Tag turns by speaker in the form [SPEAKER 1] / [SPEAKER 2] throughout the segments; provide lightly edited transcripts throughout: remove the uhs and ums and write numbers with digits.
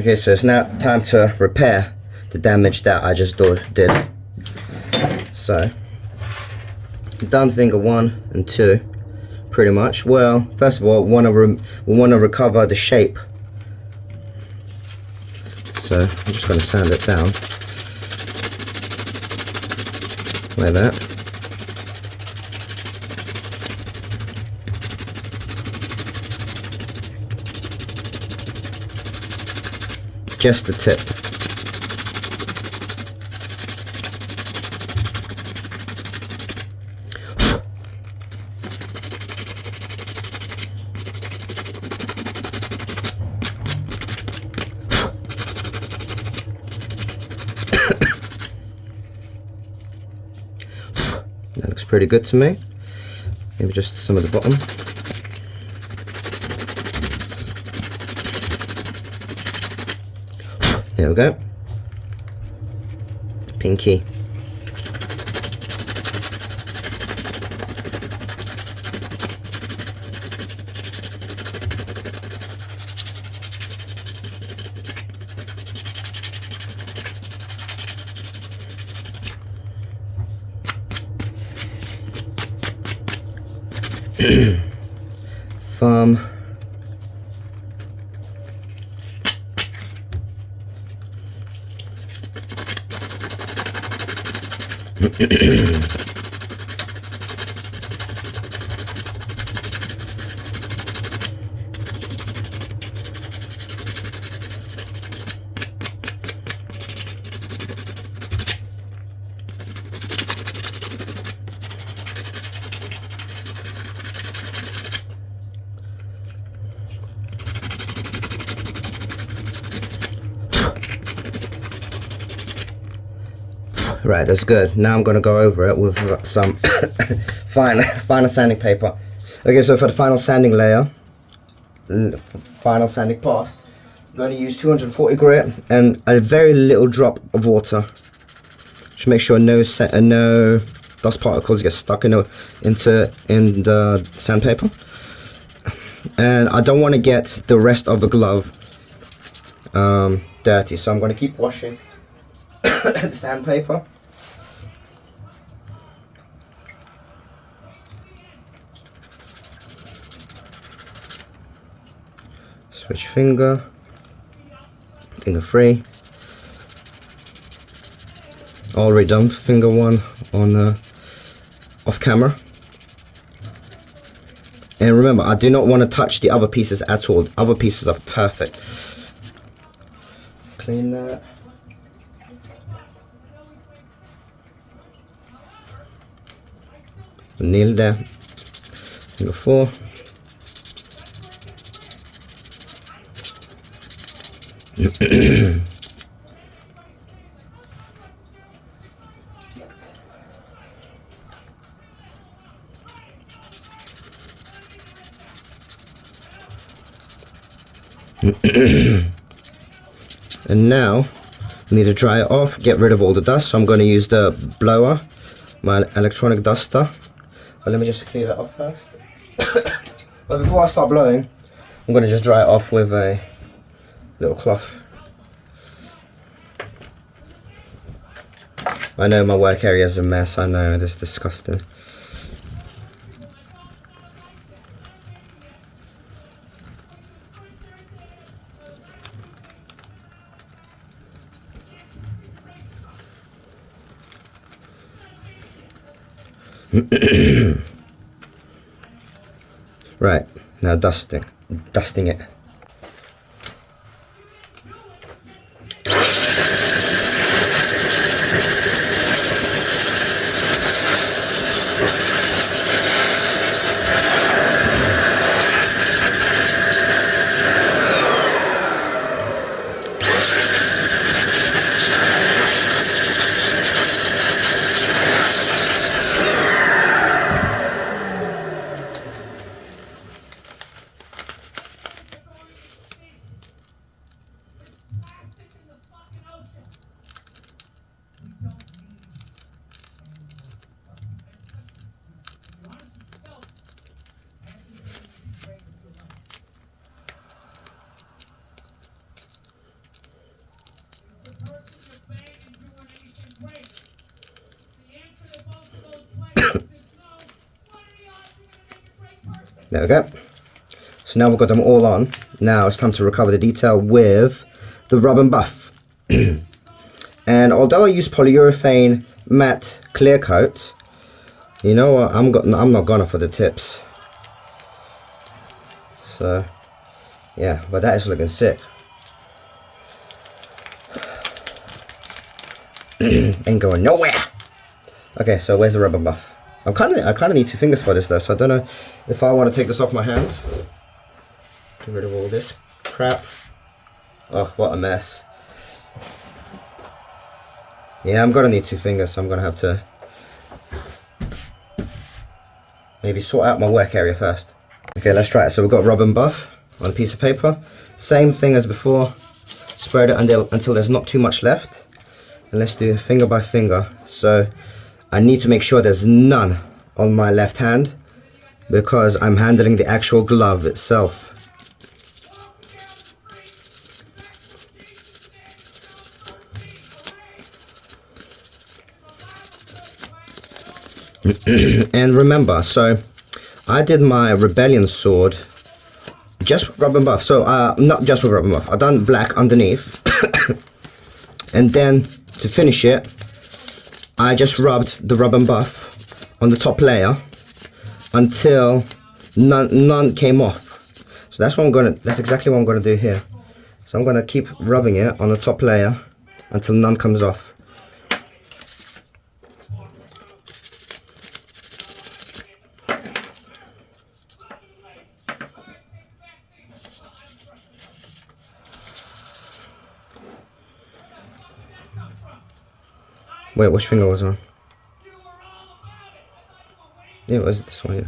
[SPEAKER 1] Okay, so it's now time to repair the damage that I just did. So, done finger 1 and 2, pretty much. Well, first of all, we want to recover the shape. So I'm just going to sand it down like that. Just the tip. That looks pretty good to me. Maybe just some of the bottom. There we go. Pinky. Thumb. Right, that's good. Now I'm going to go over it with some final sanding paper. Okay, so for the final sanding layer, final sanding pass, I'm going to use 240 grit and a very little drop of water. Just make sure no dust particles get stuck in the sandpaper. And I don't want to get the rest of the glove dirty, so I'm going to keep washing the sandpaper. Switch finger 3. Already done finger 1 on off camera. And remember, I do not want to touch the other pieces at all. The other pieces are perfect. Clean that. Nearly there. Finger 4. And now we need to dry it off, get rid of all the dust. So I'm going to use the blower, my electronic duster. But let me just clear that off first. But before I start blowing, I'm going to just dry it off with a little cloth. I know my work area is a mess. I know, it's disgusting. Right, now dusting it. There we go. So now we've got them all on. Now it's time to recover the detail with the rub and buff. And although I use polyurethane matte clear coat, you know what, I'm not gonna for the tips. So yeah, but that is looking sick. Ain't going nowhere. Okay, so where's the rubber buff? I kind of need 2 fingers for this though, so I don't know if I want to take this off my hand. Get rid of all this crap. Oh, what a mess. Yeah, I'm gonna need 2 fingers, so I'm gonna have to maybe sort out my work area first. Okay, let's try it. So we've got rub and buff on a piece of paper. Same thing as before. Spread it until there's not too much left. And let's do finger by finger. So I need to make sure there's none on my left hand because I'm handling the actual glove itself. And remember, so I did my Rebellion sword just with rub and buff. So not just with rub and buff. I've done black underneath. And then to finish it, I just rubbed the rub and buff on the top layer until none came off. So that's exactly what I'm gonna do here. So I'm gonna keep rubbing it on the top layer until none comes off. Wait, which finger was on? Yeah, it was this one, yeah.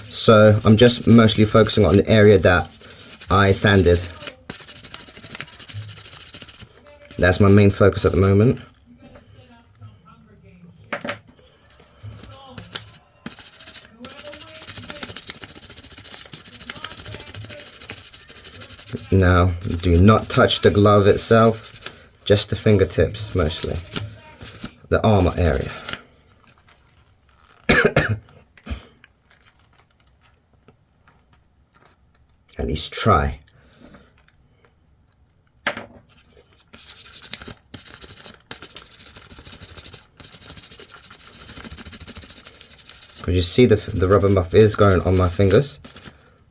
[SPEAKER 1] So I'm just mostly focusing on the area that I sanded. That's my main focus at the moment. Now, do not touch the glove itself, just the fingertips mostly, the armor area. At least try. Because you see the rubber buff is going on my fingers.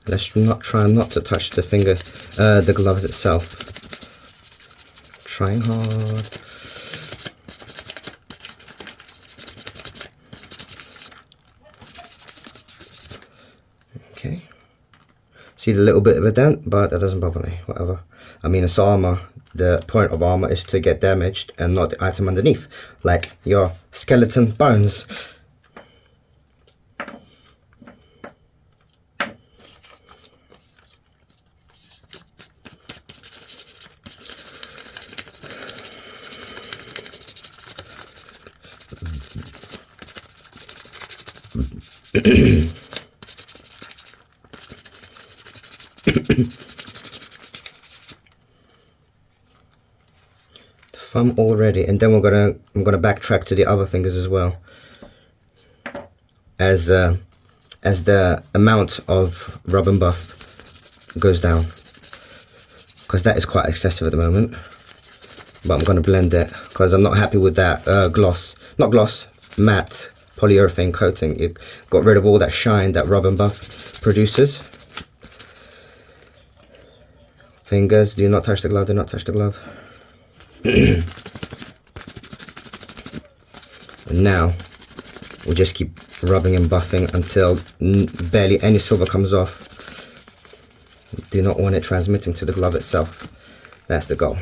[SPEAKER 1] Let's try not to touch the the gloves itself. Trying hard. Okay. See the little bit of a dent, but that doesn't bother me. Whatever. I mean, it's armor. The point of armor is to get damaged and not the item underneath, like your skeleton bones. Thumb already, and then I'm gonna backtrack to the other fingers as well, as the amount of rub and buff goes down, because that is quite excessive at the moment. But I'm gonna blend it because I'm not happy with that matte polyurethane coating. It got rid of all that shine that rub and buff produces. Fingers, do not touch the glove, do not touch the glove. And now we'll just keep rubbing and buffing until barely any silver comes off. Do not want it transmitting to the glove itself. That's the goal.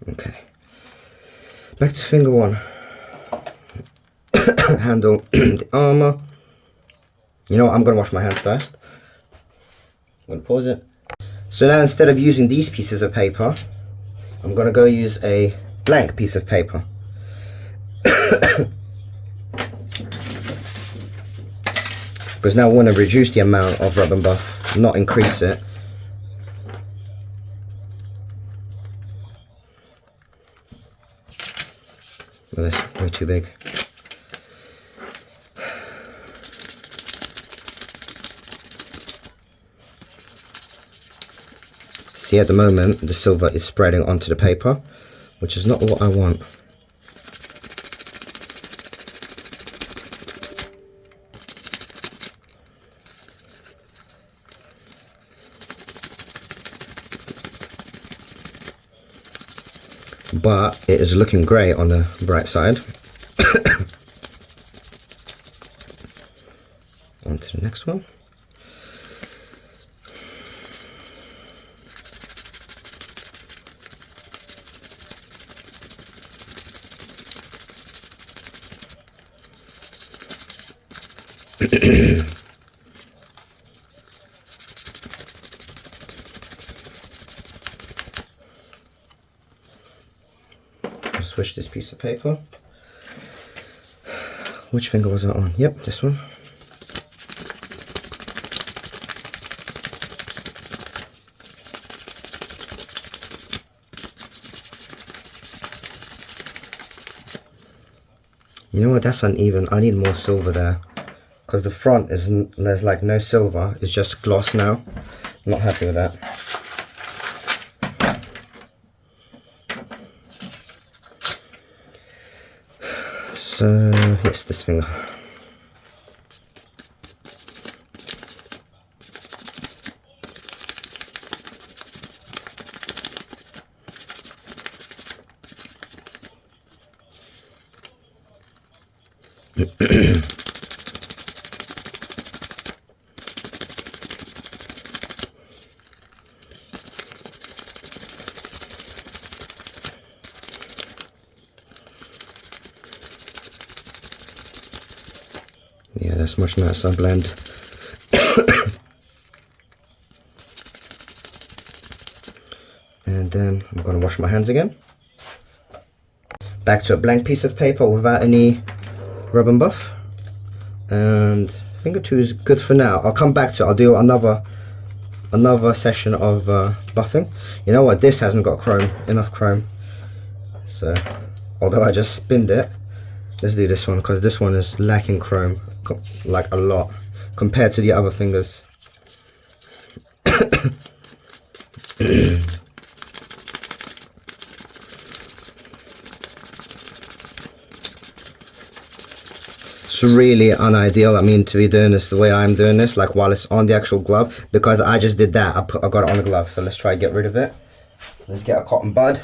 [SPEAKER 1] Okay, back to finger one. Handle the armor. You know what, I'm gonna wash my hands first. I'm gonna pause it. So now, instead of using these pieces of paper, I'm gonna go use a blank piece of paper. Because now I want to reduce the amount of rub and buff, not increase it. too big. See, at the moment, the silver is spreading onto the paper, which is not what I want. But it is looking great on the bright side. On to the next one. Switch this piece of paper. Which finger was that on? Yep, this one. You know what, that's uneven. I need more silver there. Because the front is, there's like no silver, it's just gloss now. I'm not happy with that. So, yes, this finger. Yeah, that's much nicer blend. And then I'm going to wash my hands again. Back to a blank piece of paper without any rub and buff. And finger 2 is good for now. I'll come back to it. I'll do another session of buffing. You know what? This hasn't got enough chrome. So, although I just spinned it, let's do this one because this one is lacking chrome, like a lot, compared to the other fingers. It's really unideal, I mean, to be doing this the way I'm doing this, like while it's on the actual glove, because I just did that, I got it on the glove. So let's try to get rid of it. Let's get a cotton bud.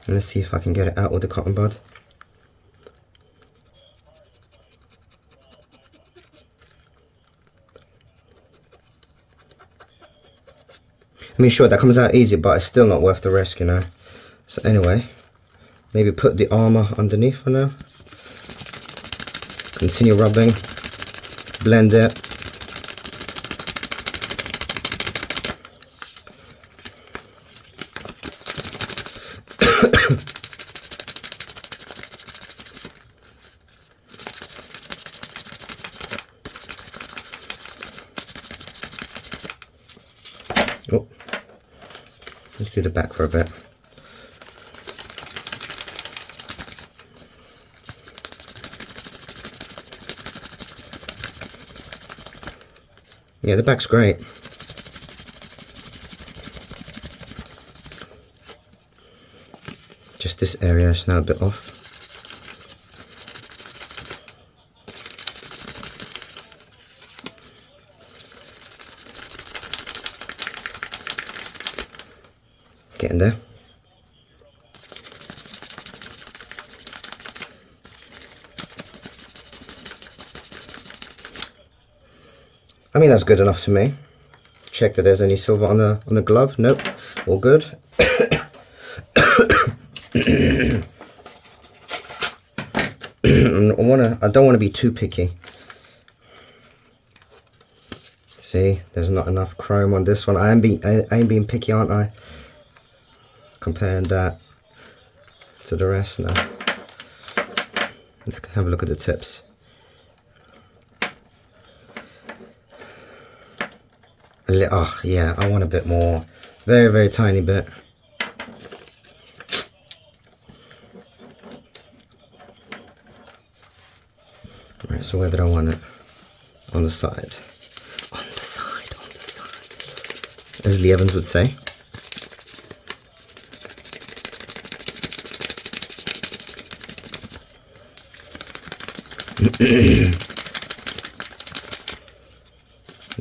[SPEAKER 1] And let's see if I can get it out with the cotton bud. I mean, sure, that comes out easy, but it's still not worth the risk, you know. So anyway, maybe put the Armour underneath for now. Continue rubbing, blend it. Oh, let's do the back for a bit. Yeah, the back's great. Just this area is now a bit off. Getting there. I mean, that's good enough to me. Check that there's any silver on the glove. Nope, all good. I don't want to be too picky. See, there's not enough chrome on this one. I ain't being picky, aren't I? Comparing that to the rest now. Let's have a look at the tips. Oh yeah, I want a bit more. Very, very tiny bit. Right, so where did I want it? On the side. On the side, on the side. As Lee Evans would say.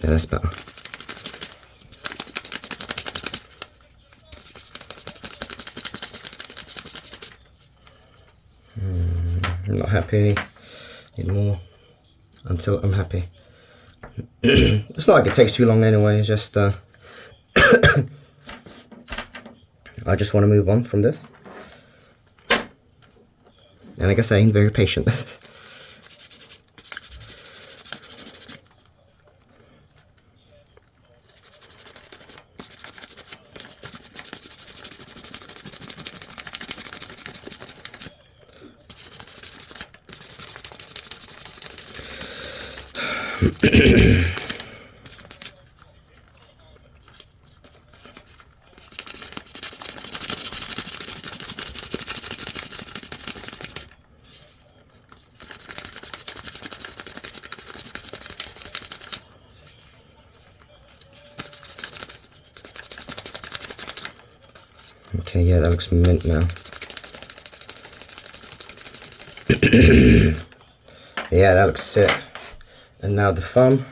[SPEAKER 1] Yeah, that's better. I'm not happy. Need more until I'm happy. It's not like it takes too long anyway. It's just I just want to move on from this, and I guess I ain't very patient. Okay, yeah, that looks mint now. Yeah, that looks sick. And now the thumb.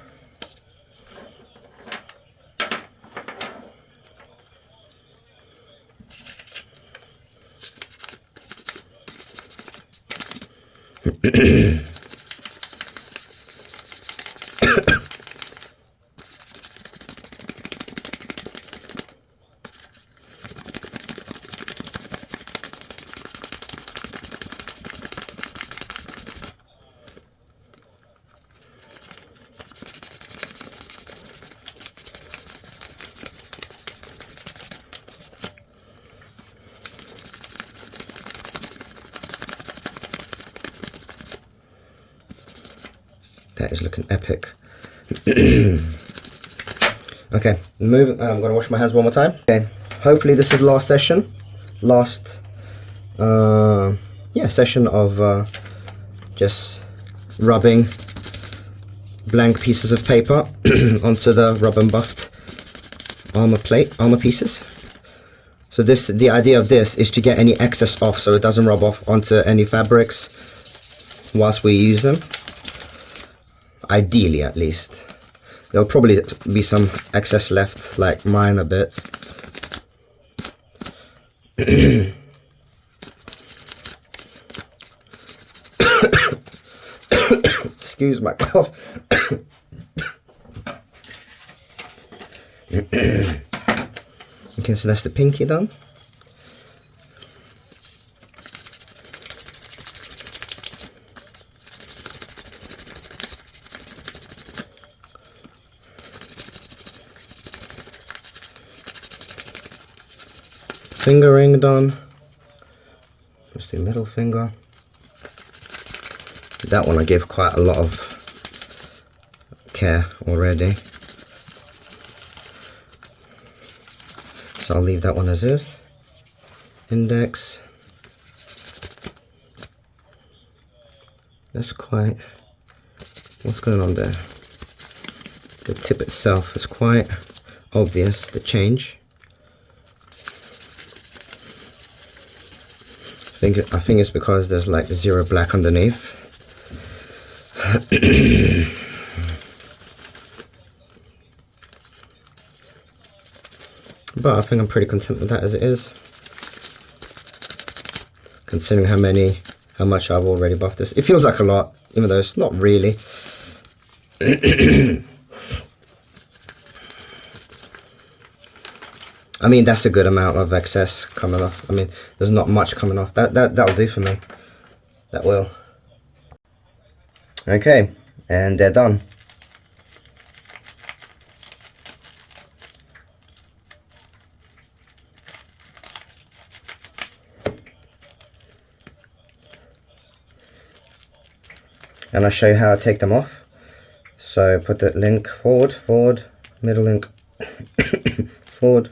[SPEAKER 1] That is looking epic. Okay, I'm gonna wash my hands one more time. Okay, hopefully this is the last session. Last, yeah, session of just rubbing blank pieces of paper onto the rub and buffed armor pieces. So the idea of this is to get any excess off so it doesn't rub off onto any fabrics whilst we use them. Ideally, at least. There'll probably be some excess left, like minor bits. Excuse my cough. Okay, so that's the pinky done. Finger ring done. Let's do middle finger. That one I gave quite a lot of care already. So I'll leave that one as is. Index. That's quite... What's going on there? The tip itself is quite obvious, the change. I think it's because there's like 0 black underneath. But I think I'm pretty content with that as it is. Considering how much I've already buffed this. It feels like a lot, even though it's not really. I mean, that's a good amount of excess coming off. I mean, there's not much coming off. That'll do for me. That will. Okay, and they're done. And I'll show you how I take them off. So put the link forward, middle link, forward,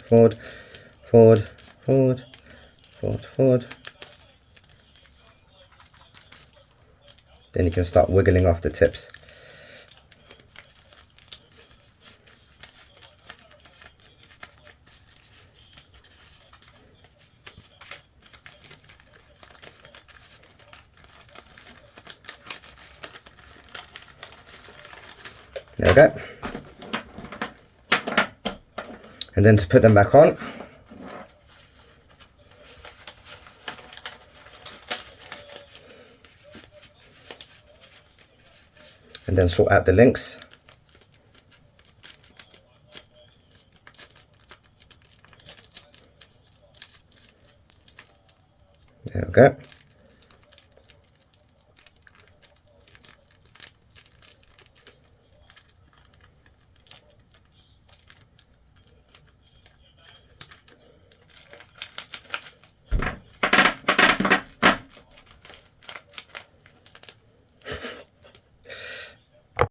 [SPEAKER 1] Then you can start wiggling off the tips. There we go. And then to put them back on, and then sort out the links. There we go.